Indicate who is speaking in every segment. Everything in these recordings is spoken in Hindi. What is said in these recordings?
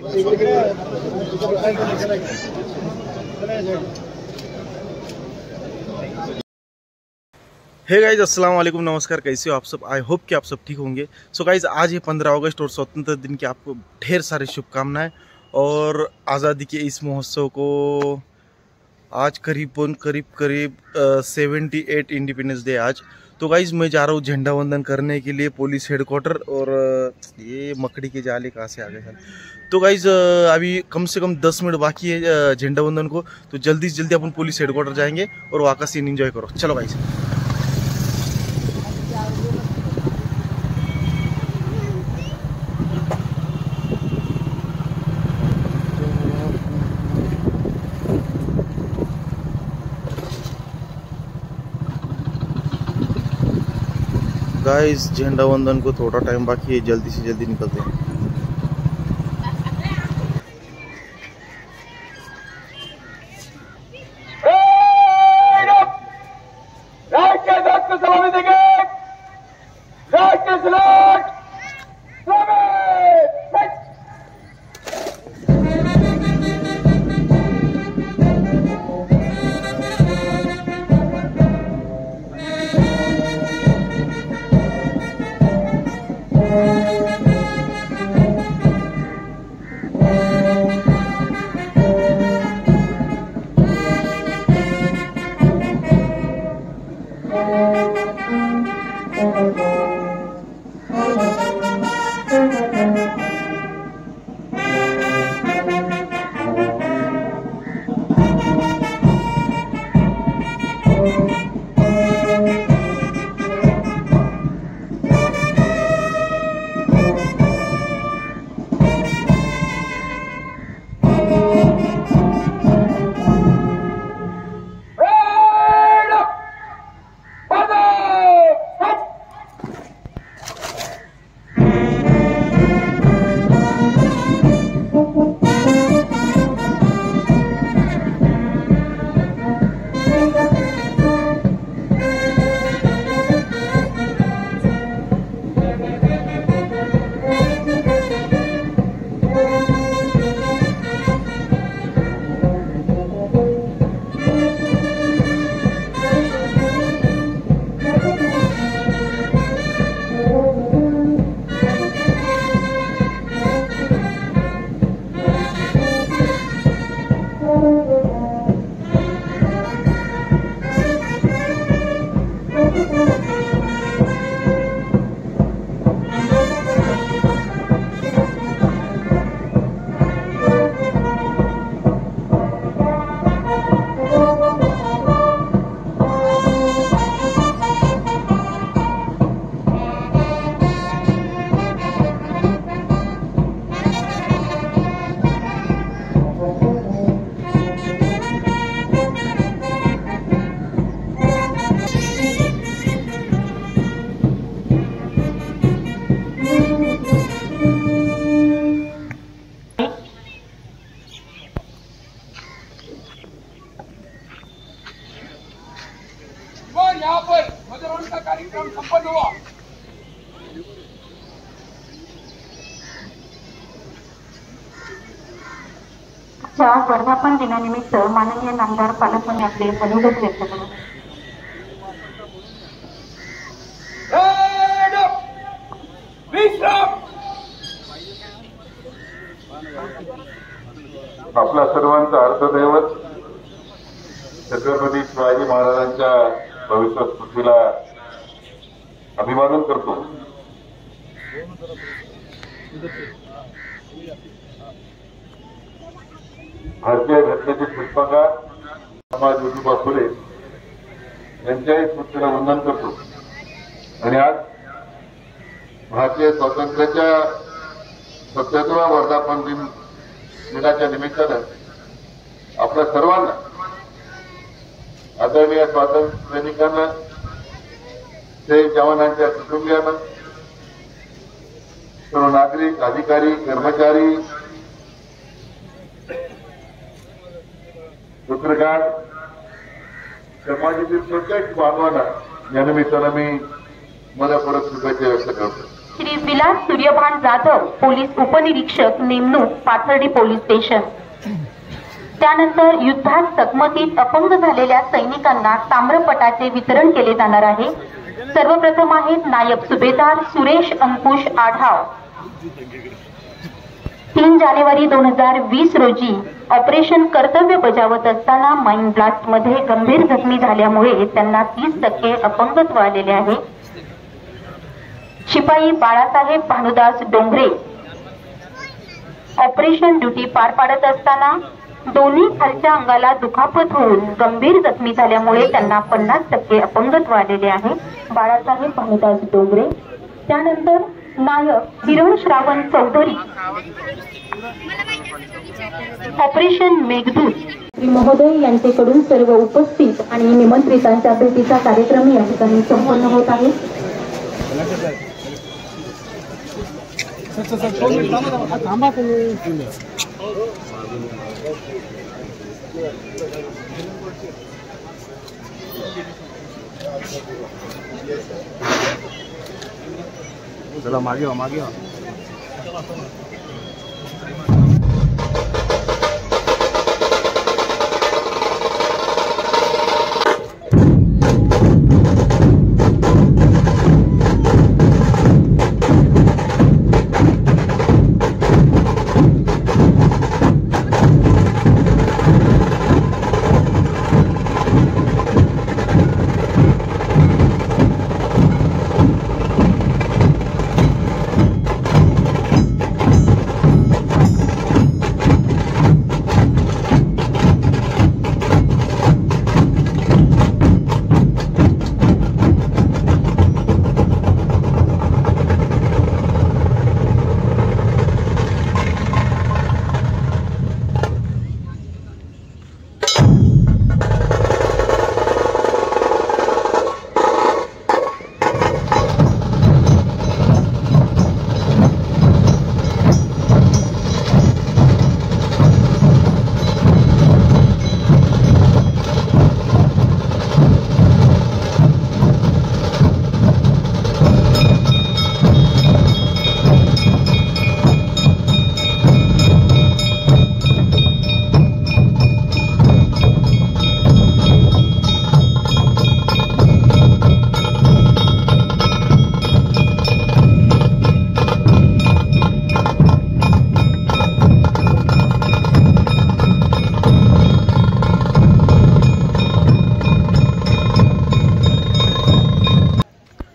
Speaker 1: हे गाइज अस्सलाम वालेकुम, नमस्कार। कैसे हो आप सब? आई होप कि आप सब ठीक होंगे। सो गाइज आज है 15 अगस्त और स्वतंत्रता दिन की आपको ढेर सारी शुभकामनाएं। और आज़ादी के इस महोत्सव को आज करीब 78 इंडिपेंडेंस डे आज। तो गाइज मैं जा रहा हूँ झंडा वंदन करने के लिए पुलिस हेडक्वार्टर। और ये मकड़ी के जाले कहाँ से आ गए सर। तो गाइज अभी कम से कम 10 मिनट बाकी है झंडा वंदन को। तो जल्दी से जल्दी अपन पुलिस हेडक्वार्टर जाएंगे और वहाँ का सीन एंजॉय करो। चलो गाइज। गाइस झंडा वंदन को थोड़ा टाइम बाकी है, जल्दी से जल्दी निकलते हैं।
Speaker 2: यहाँ पर ध्वजारोहण का कार्यक्रम संपन्न हुआ।
Speaker 3: वर्धापन दिनानिमित्त माननीय नामदार पालकमंत्री आपले मनोगत व्यक्त करतात।
Speaker 4: आपला सर्वांचा अर्धदैवत छत्रपती शिवाजी महाराजांच्या भविष्य स्मृतीला अभिवादन करतो। भारतीय घटनेचे शिल्पकार महात्मा ज्योतिबा फुले यांच्याही स्मृतीला वंदन करतो। आणि आज भारतीय स्वातंत्र्याच्या 70व्या वर्धापन दिनाच्या निमित्तानं आपल्या सर्वांना, आदरणीय स्वातंत्र्य सैनिकांना, शहीद जवानांच्या कुटुंबियांना, सर्व नागरिक, अधिकारी, कर्मचारी, पत्रकार, समाजातील प्रत्येक बांधवांना या निमित्तानं मी मनपूर्वक शुभेच्छा व्यक्त करतो।
Speaker 3: श्री विलास सूर्यभान जाधव पोलीस उपनिरीक्षक नेमणूक पाथर्डी पोलीस स्टेशन। त्यानंतर युद्धात चकमकीत अपंग झालेल्या सैनिकांना ताम्रपटाचे वितरण केले जाणार आहे। सर्वप्रथम आहेत नायब सुभेदार सुरेश अंकुश आढाव। 3 जानेवारी 2020 रोजी ऑपरेशन कर्तव्य बजावत असताना माइन ब्लास्ट मध्ये गंभीर जखमी झाल्यामुळे त्यांना 30% अपंगत्व आलेले आहे। शिपाई बाळासाहेब भानुदास डोंगरे ऑपरेशन ड्युटी पार पाडत असताना दोन्ही खालच्या अंगाला दुखापत होऊन गंभीर जखमी झाल्यामुळे त्यांना 50% अपंगत्व आलेले आहे। बाळासाहेब भानुदास डोंगरे। त्यानंतर नायक किरण श्रावण चौधरी ऑपरेशन मेघदूत। श्री महोदय यांच्याकडून सर्व उपस्थित आणि निमंत्रितांच्या भेटीचा कार्यक्रम या ठिकाणी संपन्न होत आहे।
Speaker 1: चला मागे मागे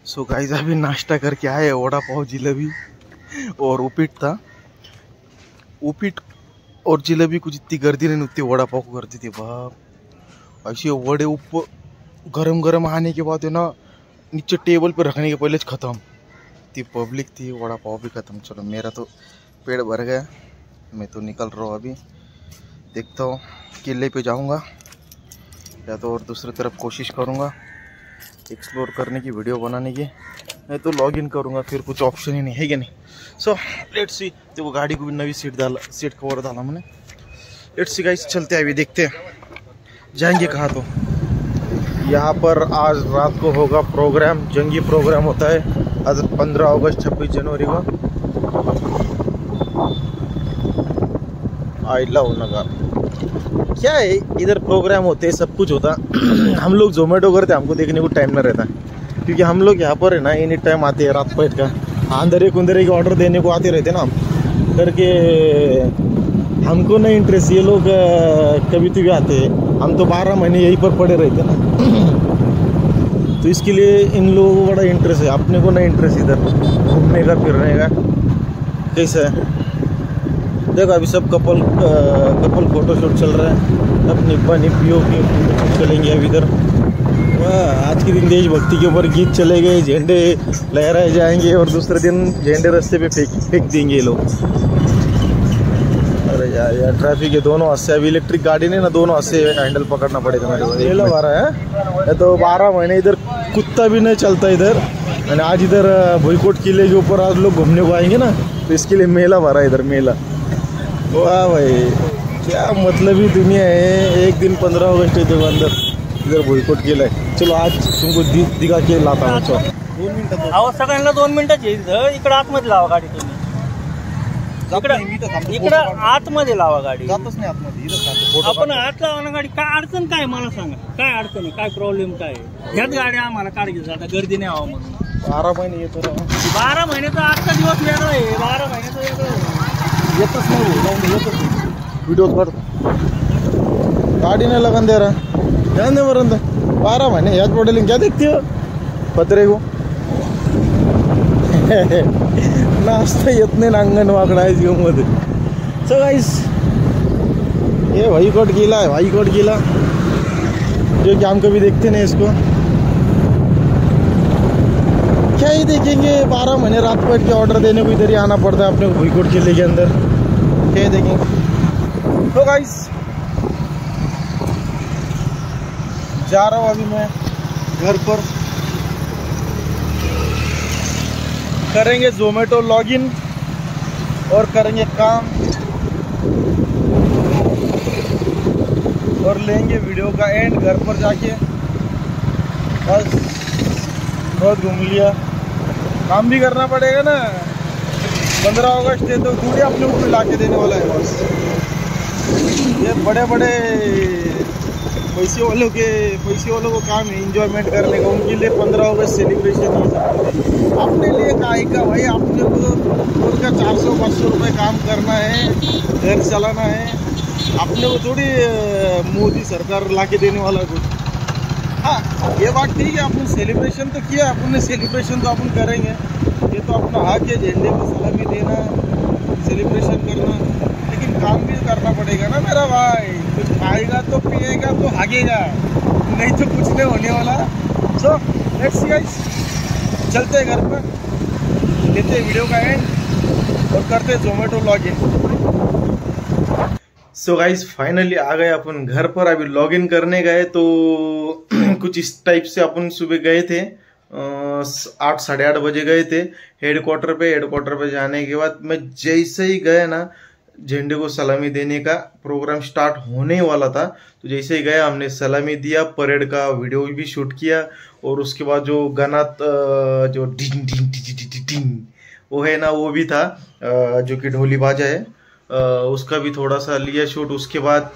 Speaker 1: सो गाइस अभी नाश्ता करके आए, वड़ा पाव जिलेबी और उपीट था। उपीट और जिलेबी कुछ इतनी गर्दी नहीं उतनी वड़ा पाव को करती थी। बाप ऐसे वड़े ऊपर गरम गरम आने के बाद है ना नीचे टेबल पे रखने के पहले ख़त्म थी, पब्लिक थी, वड़ा पाव भी ख़त्म। चलो मेरा तो पेट भर गया, मैं तो निकल रहा हूँ। अभी देखता हूँ किले पे जाऊँगा या तो और दूसरी तरफ कोशिश करूँगा एक्सप्लोर करने की, वीडियो बनाने की, नहीं तो लॉगिन करूँगा, फिर कुछ ऑप्शन ही नहीं है कि नहीं। So let's see. तो वो गाड़ी को भी नवी सीट कवर डाला मैंने। लेट्स सी गाइस, चलते हैं अभी, देखते हैं जाएंगे कहाँ। तो यहाँ पर आज रात को होगा प्रोग्राम, जंगी प्रोग्राम होता है आज 15 अगस्त 26 जनवरी को। आई लव नगर। क्या है इधर प्रोग्राम होते हैं, सब कुछ होता। हम लोग जोमेटो करते, हमको देखने को टाइम ना रहता, क्योंकि हम लोग यहाँ पर है ना एनी टाइम आते हैं, रात पैट का अंधेरे कुंदरे के ऑर्डर देने को आते रहते ना हम करके। हमको नहीं इंटरेस्ट, ये लोग कभी तो भी आते हैं, हम तो 12 महीने यहीं पर पड़े रहते ना। तो इसके लिए इन लोगों को बड़ा इंटरेस्ट है, अपने को नहीं इंटरेस्ट इधर घूमने का फिरने का। कैसा है देखो, अभी सब कपल फोटोशूट चल रहा है, अब निब्बा निब्बियों की फोटोशूट चलेंगे अभी इधर। आज के दिन देशभक्ति के ऊपर गीत चले गए, झंडे लहराए जाएंगे और दूसरे दिन झंडे रास्ते पे फेंक देंगे ये लोग। अरे यार ट्रैफिक है दोनों हाथ से। अभी इलेक्ट्रिक गाड़ी नहीं ना, दोनों हाथ से हैंडल पकड़ना पड़ेगा मेरे को। मेला भर रहा है तो 12 महीने इधर कुत्ता भी नहीं चलता इधर। मैंने आज इधर भुईकोट किले के ऊपर आज लोग घूमने को आएंगे ना, तो इसके लिए मेला भरा इधर मेला। वाह भाई क्या मतलब ही दुनिया है। एक दिन 15 अगस्त के अंदर इधर बॉयकॉट केलाय. चलो आज तुमको दिखा के लाता हूं. 2 मिनिटं.
Speaker 5: अहो सगळ्यांना 2 मिनिटं इकडे आतमध्ये लावा गाडी तुम्ही. इकडे आतमध्ये लावा गाडी.
Speaker 1: जातच नाही आतमध्ये.
Speaker 5: आपण आत लावा ना गाडी. काय अडचण काय मला सांगा. काय अडचण आहे, काय प्रॉब्लेम काय आहे. ह्याच गाड्या आम्हाला काढायची आता गर्दी नाही व्हावं म्हणून.
Speaker 1: 12 महिने येतो ना.
Speaker 5: 12 महिन्याचा आजचा दिवस वेगळा आहे. 12 महिन्याचा वेगळं आहे.
Speaker 1: येतच नाही. येतच व्हिडिओ काढ. गाड़ी नहीं लगन दे रहा. ध्यान दे मरंद. 12 महीने याद मॉडलिंग क्या देखती हो पत्रे को. नाश्ता येत नाही अंगण वाकडा आहे जीव मध्ये. सो गाइस ये बॉयकॉट किला है. बॉयकॉट किला जो कि हम कभी देखते नहीं इसको. क्या ही देखेंगे. 12 महीने रात बैठ के ऑर्डर देने को इधर ही आना पड़ता है अपने बॉयकॉट किले के अंदर. क्या ही देखेंगे. तो गाइस जा रहा हूँ अभी मैं घर पर. करेंगे जोमेटो लॉगिन और करेंगे काम और लेंगे वीडियो का एंड घर पर जाके. बस बहुत घूम लिया. काम भी करना पड़ेगा ना. 15 अगस्त है तो थोड़ी अपने ऊपर ला के देने वाला है. बस ये बड़े बड़े पैसे वालों को काम है इंजॉयमेंट करने का. उनके लिए 15 अगस्त सेलिब्रेशन ही है. अपने लिए काय का भाई. अपने को उनका 400-500 रुपये काम करना है, घर चलाना है. अपने को थोड़ी मोदी सरकार ला के देने वाला कुछ. हाँ ये बात ठीक है. अपन सेलिब्रेशन तो किया. अपन सेलिब्रेशन तो अपन करेंगे. ये तो अपना हक है झंडे को सलामी देना, सेलिब्रेशन करना. लेकिन काम भी करना पड़ेगा ना मेरा भाई. कुछ खाएगा तो पिएगा तो भागेगा, नहीं तो कुछ नहीं होने वाला. So let's see guys. चलते हैं घर पर, लेते हैं वीडियो का एंड और करते हैं Zomato login. So guys finally आ गए अपन घर पर. अभी लॉगिन करने गए तो कुछ इस टाइप से अपन सुबह गए थे. 8 साढ़े 8 बजे गए थे हेडक्वार्टर पे जाने के बाद मैं जैसे ही गया ना, झंडे को सलामी देने का प्रोग्राम स्टार्ट होने वाला था. तो जैसे ही गया हमने सलामी दिया, परेड का वीडियो भी शूट किया. और उसके बाद जो गाना जो डिंग डिंग डिंग डिंग वो है ना, वो भी था जो कि ढोली बाजा है. उसका भी थोड़ा सा लिया शूट. उसके बाद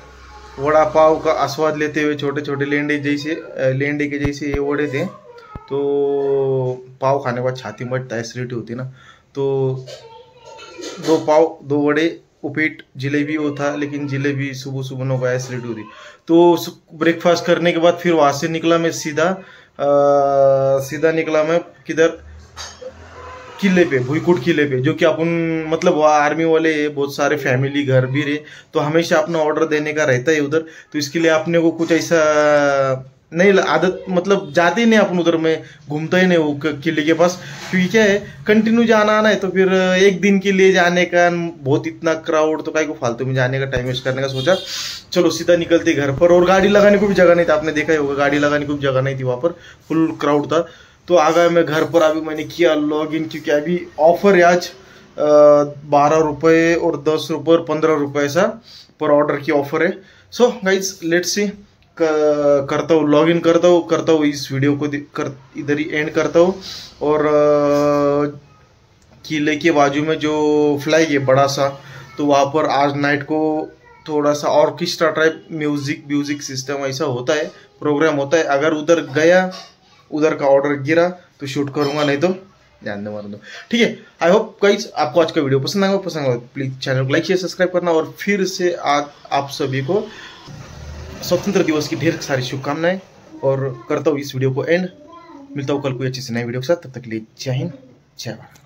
Speaker 1: वड़ा पाव का आस्वाद लेते हुए छोटे छोटे लेंडे के जैसे ये वड़े थे. तो पाव खाने के बाद छाती मचता है, एसिडिटी होती ना. तो 2 पाव 2 वड़े उपीट जलेबी वो था. लेकिन जलेबी सुबह सुबह नो का एसिडिटी होती. तो ब्रेकफास्ट करने के बाद फिर वहां से निकला मैं सीधा निकला मैं किधर, किले पे, भुईकोट किले पे. जो कि अपन मतलब वहाँ आर्मी वाले बहुत सारे फैमिली घर भी रहे. तो हमेशा अपना ऑर्डर देने का रहता है उधर. तो इसके लिए अपने को कुछ ऐसा नहीं आदत, मतलब जाते ही नहीं अपन उधर में, घूमता ही नहीं वो किले के पास. क्योंकि क्या है कंटिन्यू जाना आना है. तो फिर एक दिन के लिए जाने का बहुत इतना क्राउड, तो काय को फालतू में जाने का, टाइम वेस्ट करने का सोचा. चलो सीधा निकलते घर पर. और गाड़ी लगाने को भी जगह नहीं था. आपने देखा ही होगा गाड़ी लगाने को भी जगह नहीं थी वहां पर, फुल क्राउड था. तो आ गया मैं घर पर. अभी मैंने किया लॉग इन, क्योंकि अभी ऑफर है आज 12 रुपये और 10 रुपये और 15 रुपये ऐसा पर ऑर्डर की ऑफर है. So guys let's see. करता हूँ लॉग इन करता हूँ इस वीडियो को इधर ही एंड करता हूँ. और किले के बाजू में जो फ्लैग है बड़ा सा, तो वहाँ पर आज नाइट को थोड़ा सा ऑर्केस्ट्रा टाइप म्यूजिक सिस्टम ऐसा होता है, प्रोग्राम होता है. अगर उधर गया, उधर का ऑर्डर गिरा तो शूट करूंगा, नहीं तो ध्यान दे मार दो. ठीक है. आई होप गाइस आपको आज का वीडियो पसंद आएगा. प्लीज चैनल को लाइक शेयर सब्सक्राइब करना. और फिर से आज आप सभी को स्वतंत्र दिवस की ढेर सारी शुभकामनाएं. और करता हूँ इस वीडियो को एंड. मिलता हूँ कल कोई अच्छी सी नई वीडियो के साथ. तब तक के लिए जय हिंद, जय भारत.